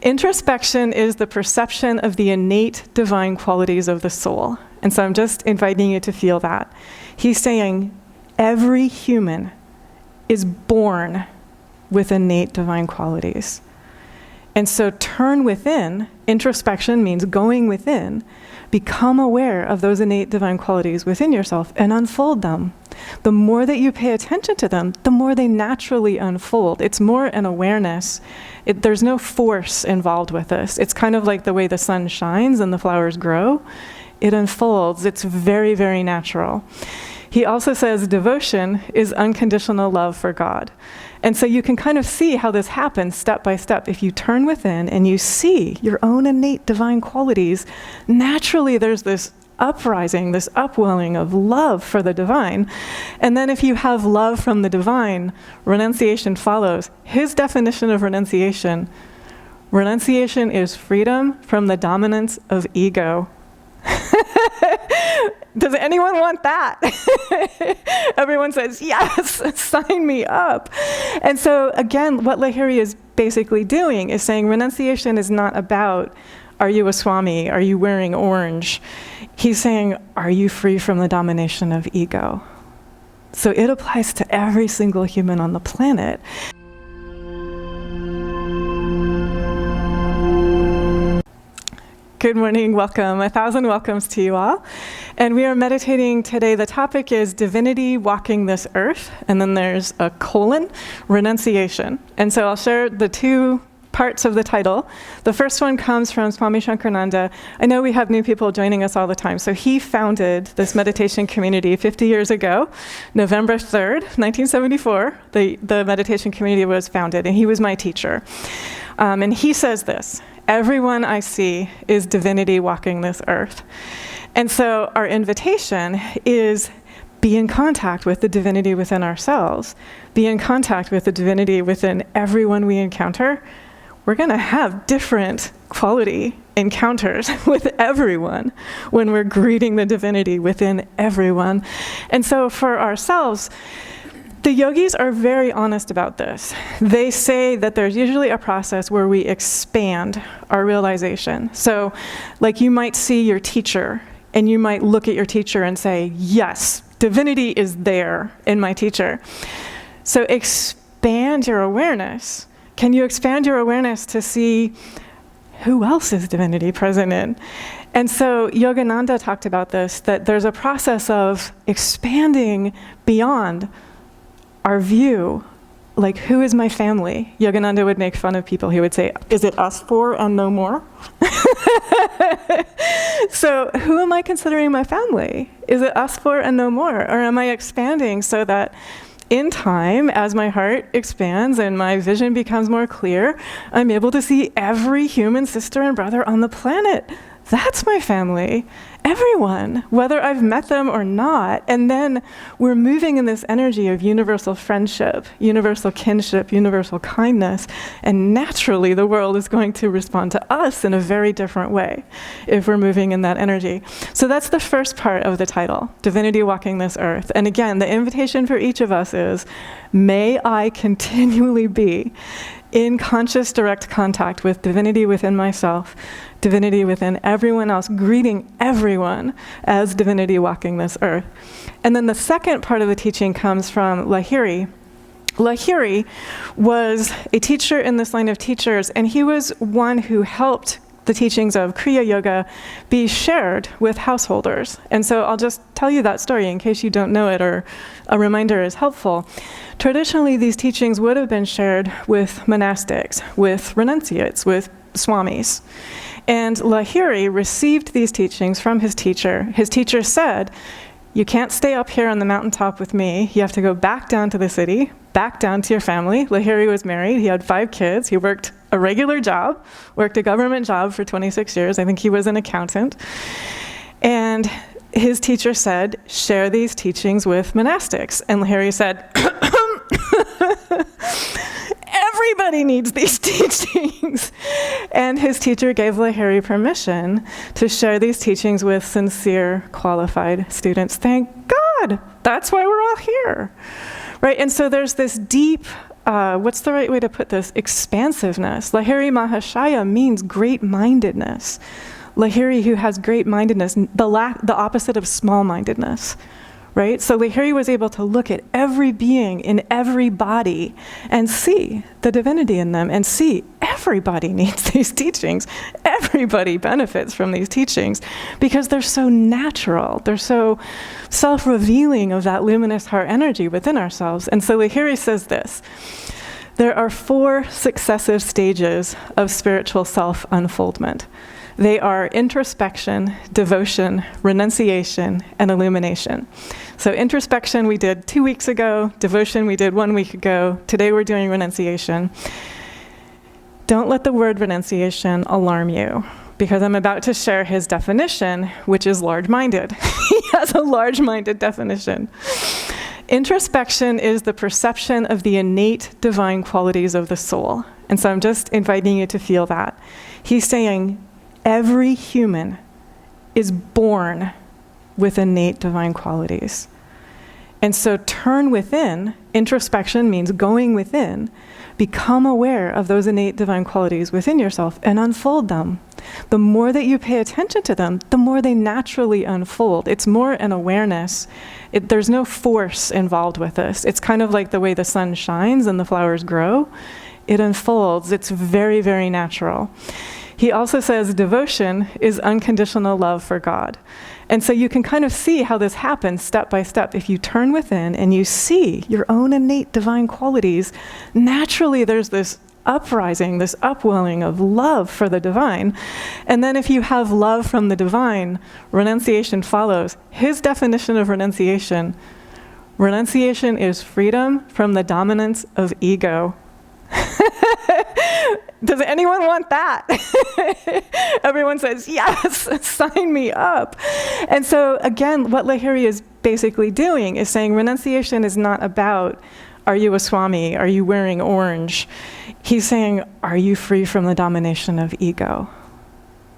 Introspection is the perception of the innate divine qualities of the soul. And so I'm just inviting you to feel that. He's saying every human is born with innate divine qualities. And so turn within. Introspection means going within. Become aware of those innate divine qualities within yourself and unfold them. The more that you pay attention to them, the more they naturally unfold. It's more an awareness. There's no force involved with this. It's kind of like the way the sun shines and the flowers grow. It unfolds. It's very, very natural. He also says devotion is unconditional love for God. And so you can kind of see how this happens step by step. If you turn within and you see your own innate divine qualities, naturally there's this uprising, this upwelling of love for the divine. And then if you have love from the divine, renunciation follows. His definition of renunciation is freedom from the dominance of ego. Does anyone want that? Everyone says, yes, sign me up. And so again, what Lahiri is basically doing is saying renunciation is not about, are you a Swami? Are you wearing orange? He's saying, are you free from the domination of ego? So it applies to every single human on the planet. Good morning, welcome. 1,000 welcomes to you all. And we are meditating today. The topic is Divinity Walking This Earth. And then there's a colon, renunciation. And so I'll share the two parts of the title. The first one comes from Swami Nityananda. I know we have new people joining us all the time. So he founded this meditation community 50 years ago, November 3rd, 1974. The meditation community was founded, and he was my teacher. And he says this: everyone I see is divinity walking this earth. And so our invitation is be in contact with the divinity within ourselves, be in contact with the divinity within everyone we encounter. We're going to have different quality encounters with everyone when we're greeting the divinity within everyone. And so for ourselves, the yogis are very honest about this. They say that there's usually a process where we expand our realization. So like you might see your teacher, and you might look at your teacher and say, yes, divinity is there in my teacher. So expand your awareness. Can you expand your awareness to see who else is divinity present in? And so Yogananda talked about this, that there's a process of expanding beyond our view, like who is my family? Yogananda would make fun of people. He would say, is it us four and no more? So who am I considering my family? Is it us four and no more? Or am I expanding so that in time, as my heart expands and my vision becomes more clear, I'm able to see every human sister and brother on the planet? That's my family. Everyone, whether I've met them or not. And then we're moving in this energy of universal friendship, universal kinship, universal kindness. And naturally, the world is going to respond to us in a very different way if we're moving in that energy. So that's the first part of the title, Divinity Walking This Earth. And again, the invitation for each of us is, may I continually be in conscious direct contact with divinity within myself, divinity within everyone else, greeting everyone as divinity walking this earth. And then the second part of the teaching comes from Lahiri. Lahiri was a teacher in this line of teachers, and he was one who helped the teachings of Kriya Yoga be shared with householders. And so I'll just tell you that story in case you don't know it or a reminder is helpful. Traditionally, these teachings would have been shared with monastics, with renunciates, with swamis. And Lahiri received these teachings from his teacher. His teacher said, you can't stay up here on the mountaintop with me. You have to go back down to the city, back down to your family. Lahiri was married. He had 5 kids. He worked a regular job, worked a government job for 26 years. I think he was an accountant. And his teacher said, share these teachings with monastics. And Lahiri said, everybody needs these teachings. And his teacher gave Lahiri permission to share these teachings with sincere, qualified students. Thank God. That's why we're all here. Right? And so there's this deep what's the right way to put this? Expansiveness. Lahiri Mahasaya means great-mindedness. Lahiri, who has great-mindedness, the opposite of small-mindedness, right? So Lahiri was able to look at every being in every body and see the divinity in them and see everybody needs these teachings. Everybody benefits from these teachings because they're so natural. They're so self-revealing of that luminous heart energy within ourselves. And so Lahiri says this: there are 4 successive stages of spiritual self-unfoldment. They are introspection, devotion, renunciation, and illumination. So introspection we did 2 weeks ago, devotion we did 1 week ago, today we're doing renunciation. Don't let the word renunciation alarm you, because I'm about to share his definition, which is large-minded. He has a large-minded definition. Introspection is the perception of the innate divine qualities of the soul. And so I'm just inviting you to feel that. He's saying, every human is born with innate divine qualities. And so turn within. Introspection means going within. Become aware of those innate divine qualities within yourself and unfold them. The more that you pay attention to them, the more they naturally unfold. It's more an awareness. There's no force involved with this. It's kind of like the way the sun shines and the flowers grow. It unfolds. It's very, very natural. He also says devotion is unconditional love for God. And so you can kind of see how this happens step by step. If you turn within and you see your own innate divine qualities, naturally there's this uprising, this upwelling of love for the divine. And then if you have love from the divine, renunciation follows. His definition of renunciation is freedom from the dominance of ego. Does anyone want that? Everyone says, yes, sign me up. And so again, what Lahiri is basically doing is saying renunciation is not about, are you a Swami? Are you wearing orange? He's saying, are you free from the domination of ego?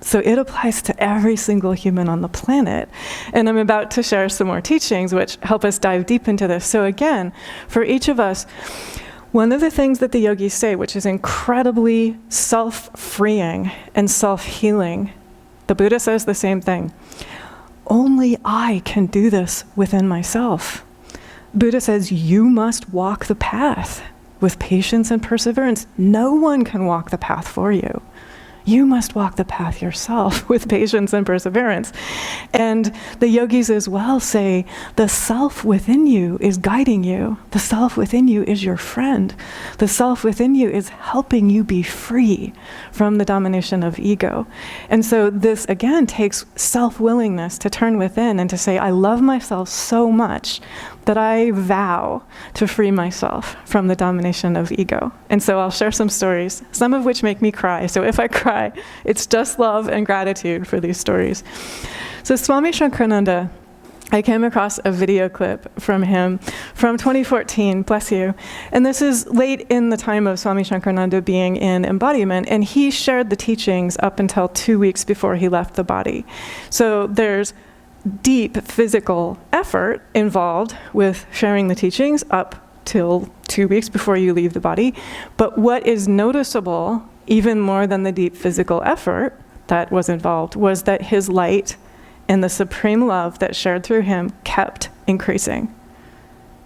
So it applies to every single human on the planet. And I'm about to share some more teachings which help us dive deep into this. So again, for each of us, one of the things that the yogis say, which is incredibly self-freeing and self-healing, the Buddha says the same thing. Only I can do this within myself. Buddha says you must walk the path with patience and perseverance. No one can walk the path for you. You must walk the path yourself with patience and perseverance. And the yogis as well say, the self within you is guiding you. The self within you is your friend. The self within you is helping you be free from the domination of ego. And so this, again, takes self-willingness to turn within and to say, I love myself so much that I vow to free myself from the domination of ego. And so I'll share some stories, some of which make me cry. So if I cry, it's just love and gratitude for these stories. So Swami Shankarananda, I came across a video clip from him from 2014, bless you. And this is late in the time of Swami Shankarananda being in embodiment, and he shared the teachings up until 2 weeks before he left the body. So there's deep physical effort involved with sharing the teachings up till 2 weeks before you leave the body. But what is noticeable, even more than the deep physical effort that was involved, was that his light and the supreme love that shared through him kept increasing.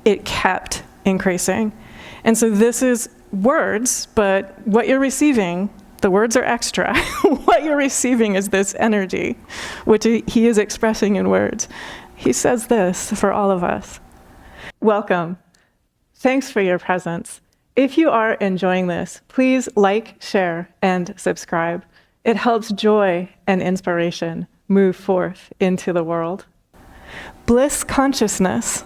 It kept increasing. And so this is words, but what you're receiving, the words are extra. What you're receiving is this energy, which he is expressing in words. He says this for all of us. Welcome. Thanks for your presence. If you are enjoying this, please like, share, and subscribe. It helps joy and inspiration move forth into the world. Bliss consciousness.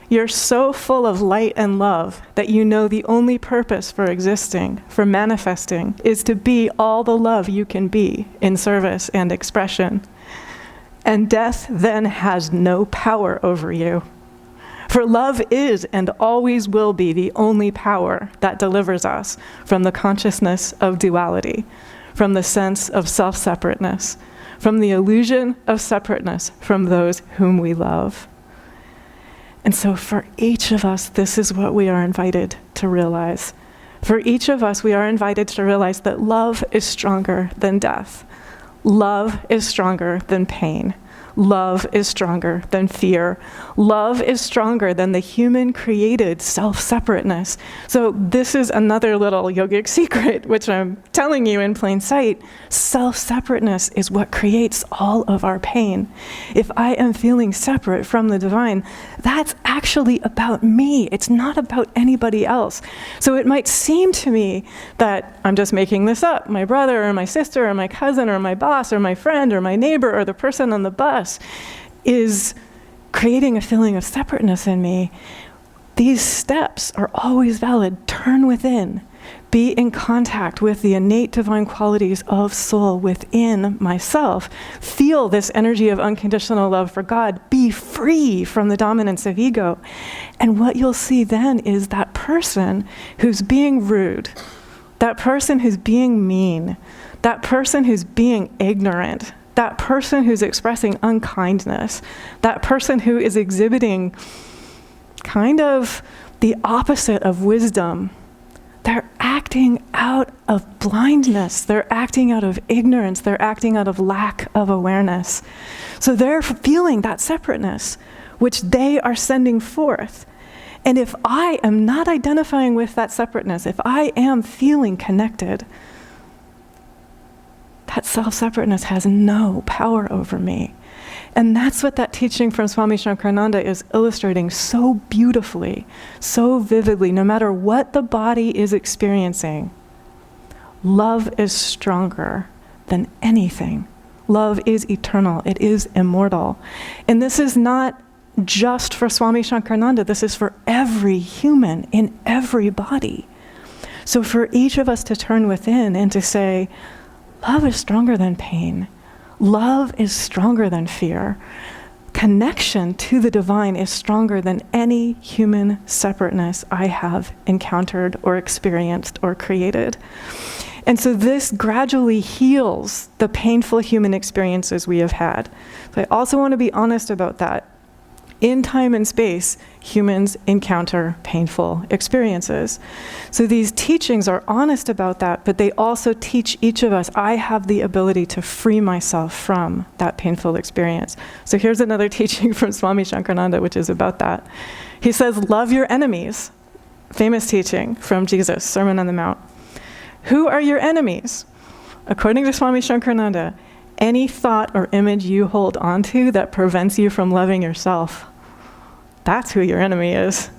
You're so full of light and love that you know the only purpose for existing, for manifesting, is to be all the love you can be in service and expression. And death then has no power over you. For love is and always will be the only power that delivers us from the consciousness of duality, from the sense of self-separateness, from the illusion of separateness from those whom we love. And so for each of us, this is what we are invited to realize. For each of us, we are invited to realize that love is stronger than death. Love is stronger than pain. Love is stronger than fear. Love is stronger than the human-created self-separateness. So this is another little yogic secret, which I'm telling you in plain sight. Self-separateness is what creates all of our pain. If I am feeling separate from the divine, that's actually about me. It's not about anybody else. So it might seem to me that I'm just making this up. My brother or my sister or my cousin or my boss or my friend or my neighbor or the person on the bus is creating a feeling of separateness in me. These steps are always valid. Turn within. Be in contact with the innate divine qualities of soul within myself. Feel this energy of unconditional love for God. Be free from the dominance of ego. And what you'll see then is that person who's being rude, that person who's being mean, that person who's being ignorant, that person who's expressing unkindness, that person who is exhibiting kind of the opposite of wisdom, they're acting out of blindness, they're acting out of ignorance, they're acting out of lack of awareness. So they're feeling that separateness, which they are sending forth. And if I am not identifying with that separateness, if I am feeling connected, that self-separateness has no power over me. And that's what that teaching from Swami Nityananda is illustrating so beautifully, so vividly. No matter what the body is experiencing, love is stronger than anything. Love is eternal. It is immortal. And this is not just for Swami Nityananda. This is for every human in every body. So for each of us to turn within and to say, love is stronger than pain. Love is stronger than fear. Connection to the divine is stronger than any human separateness I have encountered or experienced or created. And so this gradually heals the painful human experiences we have had. So I also want to be honest about that. In time and space, humans encounter painful experiences. So these teachings are honest about that, but they also teach each of us, I have the ability to free myself from that painful experience. So here's another teaching from Swami Nityananda, which is about that. He says, love your enemies. Famous teaching from Jesus, Sermon on the Mount. Who are your enemies? According to Swami Nityananda, any thought or image you hold onto that prevents you from loving yourself, that's who your enemy is.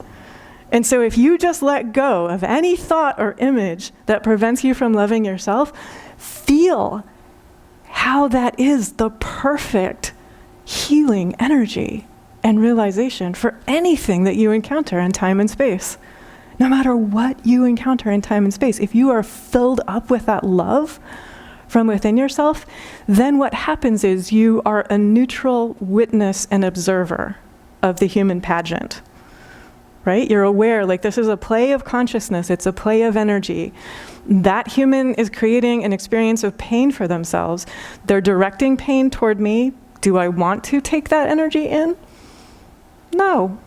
And so if you just let go of any thought or image that prevents you from loving yourself, feel how that is the perfect healing energy and realization for anything that you encounter in time and space. No matter what you encounter in time and space, if you are filled up with that love from within yourself, then what happens is you are a neutral witness and observer of the human pageant, right? You're aware, like this is a play of consciousness, it's a play of energy. That human is creating an experience of pain for themselves. They're directing pain toward me. Do I want to take that energy in? No.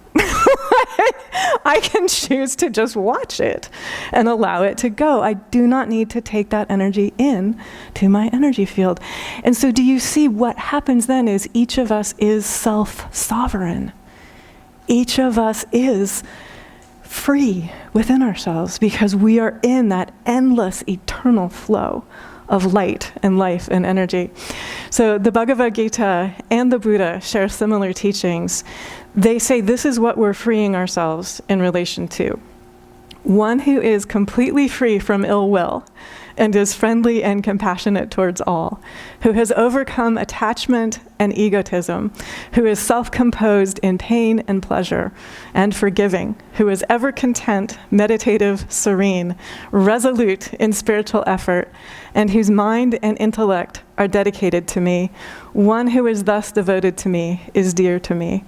I can choose to just watch it and allow it to go. I do not need to take that energy in to my energy field. And so do you see what happens then is each of us is self-sovereign. Each of us is free within ourselves because we are in that endless, eternal flow of light and life and energy. So the Bhagavad Gita and the Buddha share similar teachings. They say this is what we're freeing ourselves in relation to. One who is completely free from ill will and is friendly and compassionate towards all, who has overcome attachment and egotism, who is self-composed in pain and pleasure, and forgiving, who is ever content, meditative, serene, resolute in spiritual effort, and whose mind and intellect are dedicated to me. One who is thus devoted to me is dear to me.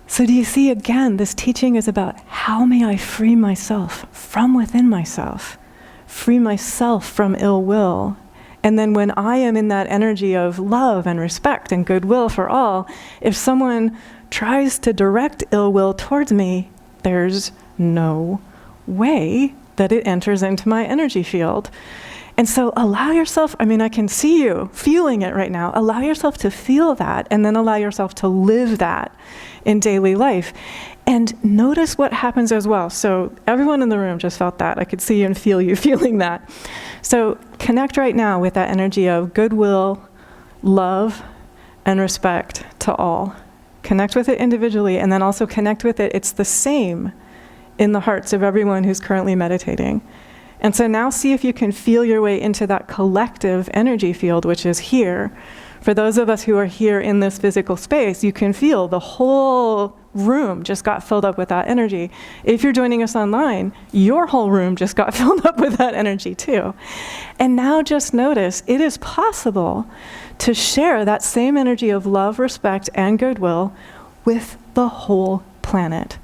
So do you see, again, this teaching is about how may I free myself from within myself, free myself from ill will. And then when I am in that energy of love and respect and goodwill for all, if someone tries to direct ill will towards me, there's no way that it enters into my energy field. And so allow yourself, I can see you feeling it right now. Allow yourself to feel that, and then allow yourself to live that in daily life. And notice what happens as well. So everyone in the room just felt that. I could see and feel you feeling that. So connect right now with that energy of goodwill, love, and respect to all. Connect with it individually, and then also connect with it. It's the same in the hearts of everyone who's currently meditating. And so now see if you can feel your way into that collective energy field, which is here. For those of us who are here in this physical space, you can feel the whole room just got filled up with that energy. If you're joining us online, your whole room just got filled up with that energy too. And now just notice, it is possible to share that same energy of love, respect, and goodwill with the whole planet.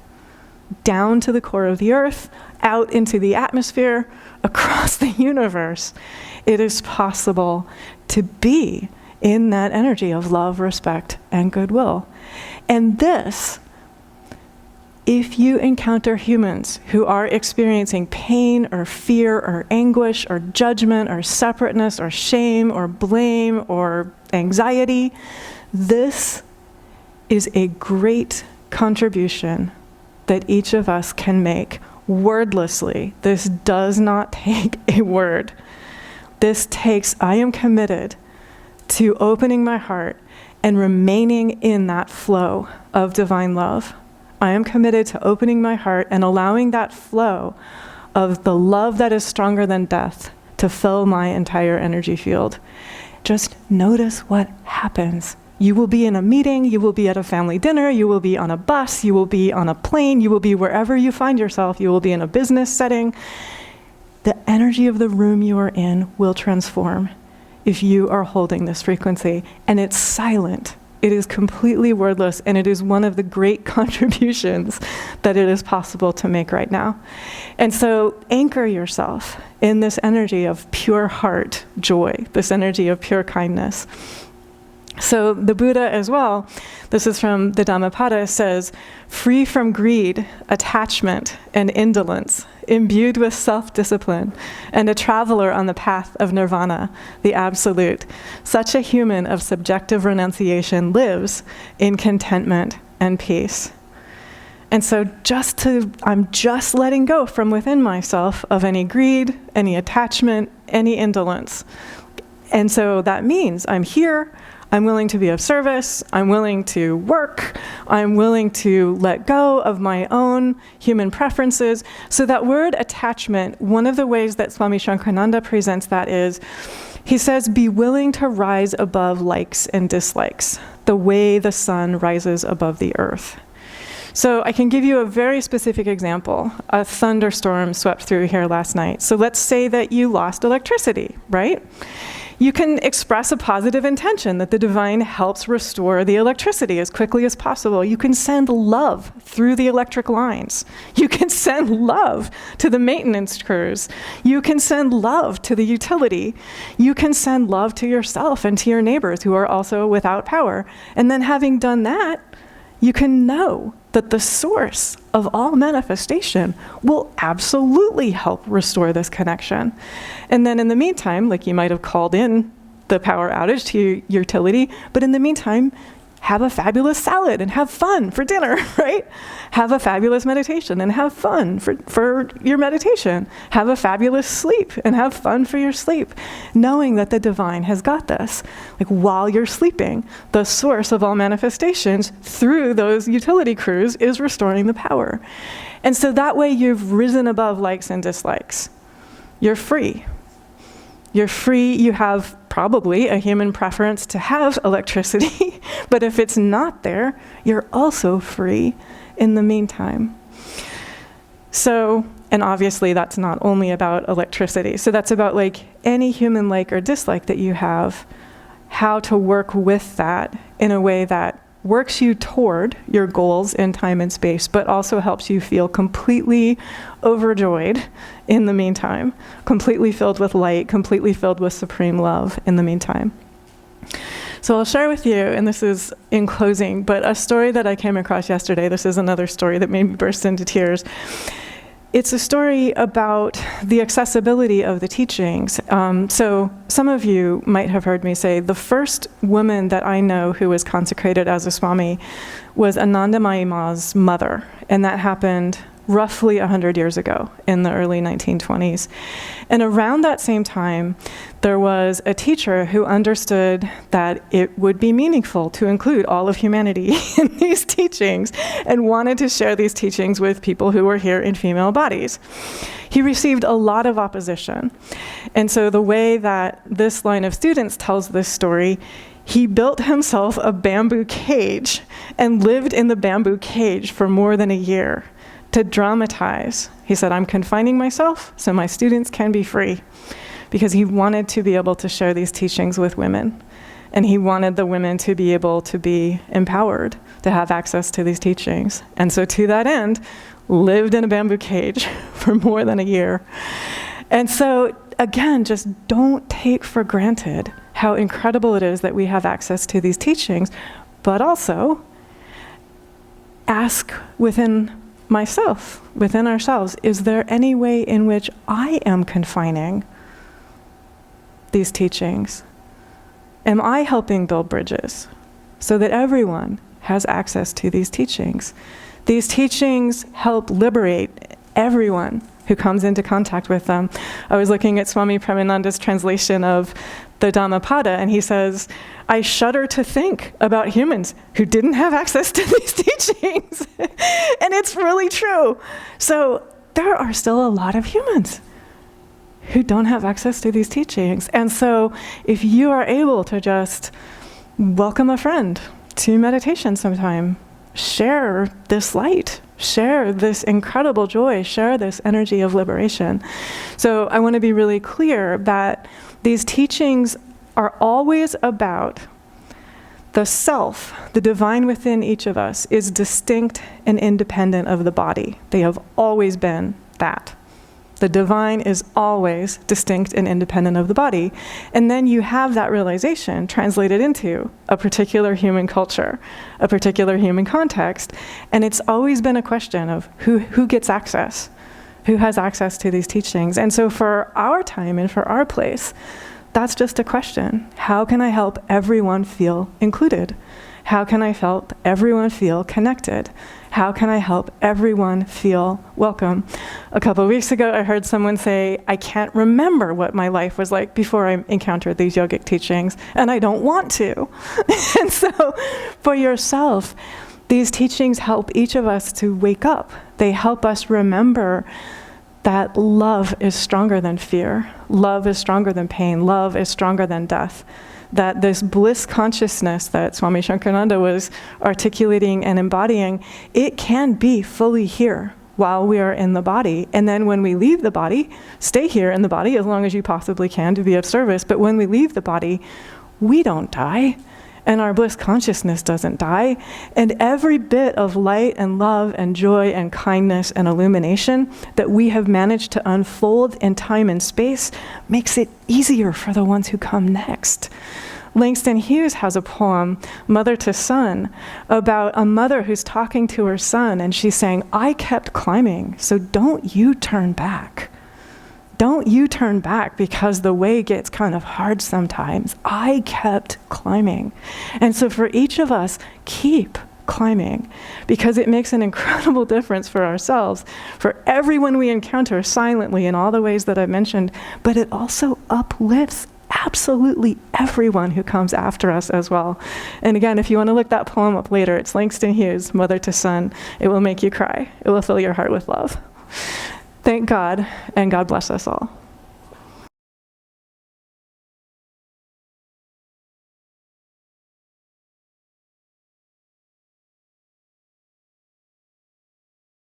Down to the core of the earth, out into the atmosphere, across the universe. It is possible to be in that energy of love, respect, and goodwill. And this, if you encounter humans who are experiencing pain or fear or anguish or judgment or separateness or shame or blame or anxiety, this is a great contribution that each of us can make wordlessly. This does not take a word. This takes, I am committed to opening my heart and remaining in that flow of divine love. I am committed to opening my heart and allowing that flow of the love that is stronger than death to fill my entire energy field. Just notice what happens. You will be in a meeting, you will be at a family dinner, you will be on a bus, you will be on a plane, you will be wherever you find yourself, you will be in a business setting. The energy of the room you are in will transform if you are holding this frequency. And it's silent. It is completely wordless, and it is one of the great contributions that it is possible to make right now. And so anchor yourself in this energy of pure heart joy, this energy of pure kindness. So the Buddha as well, this is from the Dhammapada, says, free from greed, attachment, and indolence, imbued with self-discipline, and a traveler on the path of nirvana, the absolute, such a human of subjective renunciation lives in contentment and peace. And so I'm just letting go from within myself of any greed, any attachment, any indolence. And so that means I'm here, I'm willing to be of service, I'm willing to work, I'm willing to let go of my own human preferences. So that word attachment, one of the ways that Swami Shankarananda presents that is, he says, be willing to rise above likes and dislikes, the way the sun rises above the earth. So I can give you a very specific example. A thunderstorm swept through here last night. So let's say that you lost electricity, right? You can express a positive intention that the divine helps restore the electricity as quickly as possible. You can send love through the electric lines. You can send love to the maintenance crews. You can send love to the utility. You can send love to yourself and to your neighbors who are also without power. And then having done that, you can know that the source of all manifestation will absolutely help restore this connection. And then in the meantime, like you might have called in the power outage to your utility, but in the meantime, have a fabulous salad and have fun for dinner, right? Have a fabulous meditation and have fun for your meditation. Have a fabulous sleep and have fun for your sleep, knowing that the divine has got this. Like while you're sleeping, the source of all manifestations through those utility crews is restoring the power. And so that way you've risen above likes and dislikes. You're free. You're free, you have probably a human preference to have electricity, but if it's not there, you're also free in the meantime. So, and obviously that's not only about electricity, so that's about like any human like or dislike that you have, how to work with that in a way that works you toward your goals in time and space, but also helps you feel completely overjoyed in the meantime, completely filled with light, completely filled with supreme love in the meantime. So I'll share with you, and this is in closing, but a story that I came across yesterday. This is another story that made me burst into tears. it's a story about the accessibility of the teachings. So some of you might have heard me say the first woman that I know who was consecrated as a Swami was Anandamayi Ma's mother, and that happened roughly 100 years ago in the early 1920s. And around that same time, there was a teacher who understood that it would be meaningful to include all of humanity in these teachings and wanted to share these teachings with people who were here in female bodies. He received a lot of opposition. And so the way that this line of students tells this story, he built himself a bamboo cage and lived in the bamboo cage for more than a year to dramatize. He said, I'm confining myself so my students can be free, because he wanted to be able to share these teachings with women. And he wanted the women to be able to be empowered, to have access to these teachings. And so to that end, lived in a bamboo cage for more than a year. And so again, just don't take for granted how incredible it is that we have access to these teachings, but also ask within myself, within ourselves, is there any way in which I am confining these teachings? Am I helping build bridges so that everyone has access to these teachings? These teachings help liberate everyone who comes into contact with them. I was looking at Swami Premananda's translation of the Dhammapada, and he says, I shudder to think about humans who didn't have access to these teachings. And it's really true. So there are still a lot of humans who don't have access to these teachings. And so if you are able to just welcome a friend to meditation sometime, share this light, share this incredible joy, share this energy of liberation. So I want to be really clear that these teachings are always about the self, the divine within each of us, is distinct and independent of the body. They have always been that. The divine is always distinct and independent of the body. And then you have that realization translated into a particular human culture, a particular human context. And it's always been a question of who gets access, who has access to these teachings. And so for our time and for our place, that's just a question. How can I help everyone feel included? How can I help everyone feel connected? How can I help everyone feel welcome? A couple of weeks ago, I heard someone say, I can't remember what my life was like before I encountered these yogic teachings, and I don't want to. And so for yourself, these teachings help each of us to wake up. They help us remember that love is stronger than fear. Love is stronger than pain. Love is stronger than death. That this bliss consciousness that Swami Shankarananda was articulating and embodying, it can be fully here while we are in the body. And then when we leave the body, stay here in the body as long as you possibly can to be of service. But when we leave the body, we don't die. And our bliss consciousness doesn't die. And every bit of light and love and joy and kindness and illumination that we have managed to unfold in time and space makes it easier for the ones who come next. Langston Hughes has a poem, Mother to Son, about a mother who's talking to her son, and she's saying, I kept climbing, so don't you turn back. Don't you turn back because the way gets kind of hard sometimes. I kept climbing. And so for each of us, keep climbing, because it makes an incredible difference for ourselves, for everyone we encounter silently in all the ways that I mentioned, but it also uplifts absolutely everyone who comes after us as well. And again, if you want to look that poem up later, it's Langston Hughes, Mother to Son. It will make you cry. It will fill your heart with love. Thank God, and God bless us all.